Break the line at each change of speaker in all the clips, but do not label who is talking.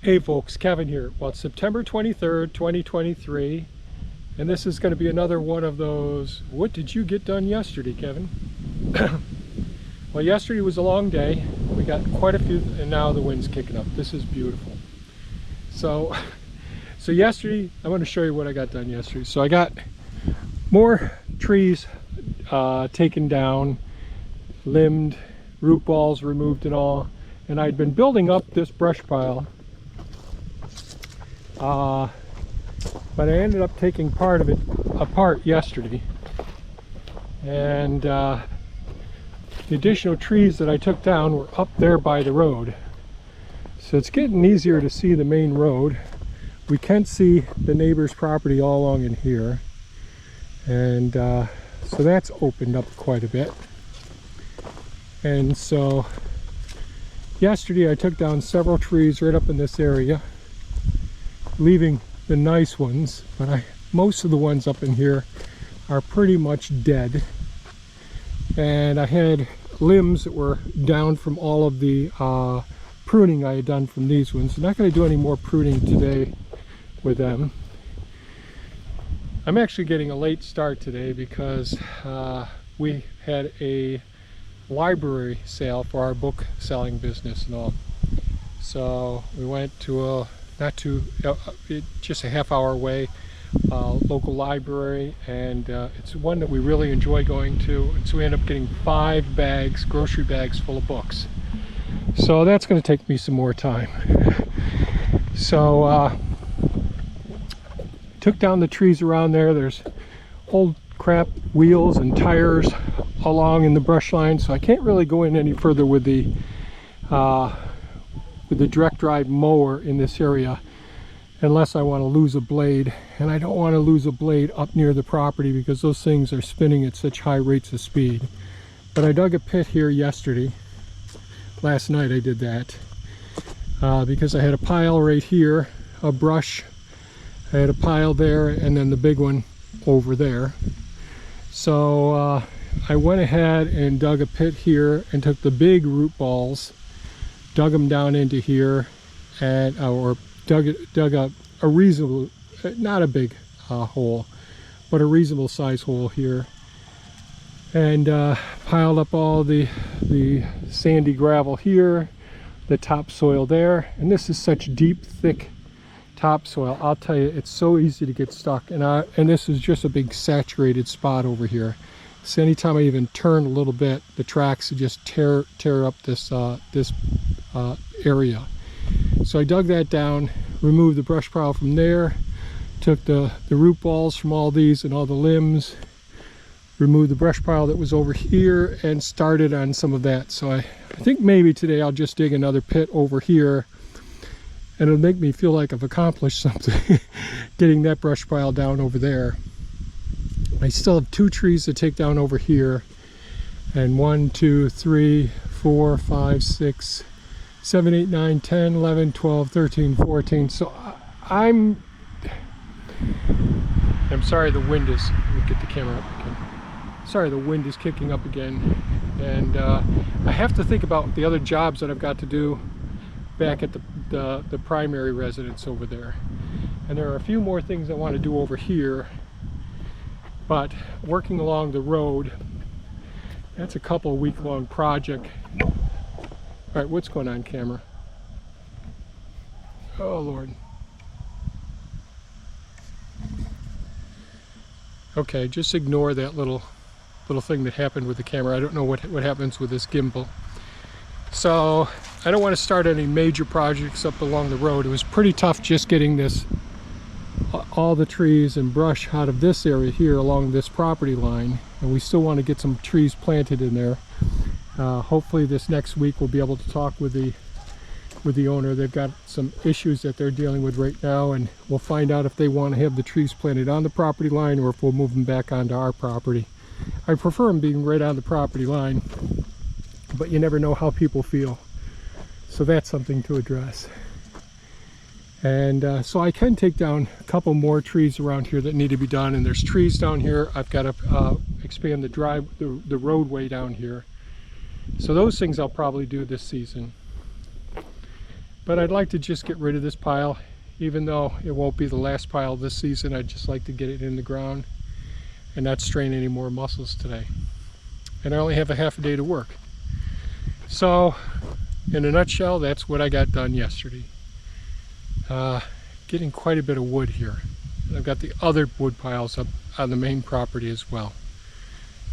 Hey folks, Kevin here. Well, it's September 23rd, 2023, and this is going to be another one of those, what did you get done yesterday, Kevin? Well, yesterday was a long day. We got quite a few, and now the wind's kicking up. This is beautiful. So yesterday, I'm going to show you what I got done yesterday. So I got more trees taken down, limbed, root balls removed and all, and I'd been building up this brush pile. But I ended up taking part of it apart yesterday, and the additional trees that I took down were up there by the road, so it's getting easier to see the main road. We can see the neighbor's property all along in here, and so that's opened up quite a bit. And so yesterday I took down several trees right up in this area, leaving the nice ones, but most of the ones up in here are pretty much dead. And I had limbs that were down from all of the pruning I had done from these ones. I'm not going to do any more pruning today with them. I'm actually getting a late start today because we had a library sale for our book selling business and all. So we went to just a half-hour away, local library, and it's one that we really enjoy going to, and so we end up getting 5 bags, grocery bags full of books. So that's going to take me some more time. So took down the trees around there. There's old crap wheels and tires along in the brush line, so I can't really go in any further with the direct drive mower in this area unless I want to lose a blade, and I don't want to lose a blade up near the property because those things are spinning at such high rates of speed. But I dug a pit here yesterday. Last night I did that because I had a pile right here, a brush. I had a pile there and then the big one over there. So I went ahead and dug a pit here and took the big root balls, dug them down into here, and dug a reasonable, not a big hole, but a reasonable size hole here, and piled up all the sandy gravel here, the topsoil there. And this is such deep, thick topsoil. I'll tell you, it's so easy to get stuck, and this is just a big saturated spot over here. So anytime I even turn a little bit, the tracks just tear up this area. So I dug that down, removed the brush pile from there, took the root balls from all these and all the limbs, removed the brush pile that was over here, and started on some of that. So I think maybe today I'll just dig another pit over here, and it'll make me feel like I've accomplished something getting that brush pile down over there. I still have 2 trees to take down over here, and 1, 2, 3, 4, 5, 6, 7, 8, 9, 10, 11, 12, 13, 14. So I'm sorry the wind is, let me get the camera up again. Sorry the wind is kicking up again, and I have to think about the other jobs that I've got to do back at the primary residence over there. And there are a few more things I want to do over here, but working along the road, that's a couple of week-long project. All right, what's going on, camera? Oh Lord. Okay, just ignore that little thing that happened with the camera. I don't know what happens with this gimbal. So I don't want to start any major projects up along the road. It was pretty tough just getting all the trees and brush out of this area here along this property line, and we still want to get some trees planted in there. Hopefully this next week we'll be able to talk with the owner. They've got some issues that they're dealing with right now, and we'll find out if they want to have the trees planted on the property line or if we'll move them back onto our property. I prefer them being right on the property line, but you never know how people feel, so that's something to address. And so I can take down a couple more trees around here that need to be done, and there's trees down here. I've got to expand the roadway down here. So those things I'll probably do this season. But I'd like to just get rid of this pile, even though it won't be the last pile this season. I'd just like to get it in the ground and not strain any more muscles today. And I only have a half a day to work. So, in a nutshell, that's what I got done yesterday. Getting quite a bit of wood here. And I've got the other wood piles up on the main property as well.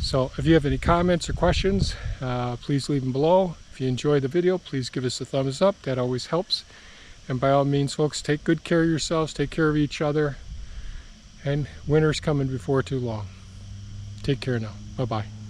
So if you have any comments or questions, please leave them below. If you enjoyed the video, please give us a thumbs up. That always helps. And by all means, folks, take good care of yourselves, take care of each other. And winter's coming before too long. Take care now. Bye-bye.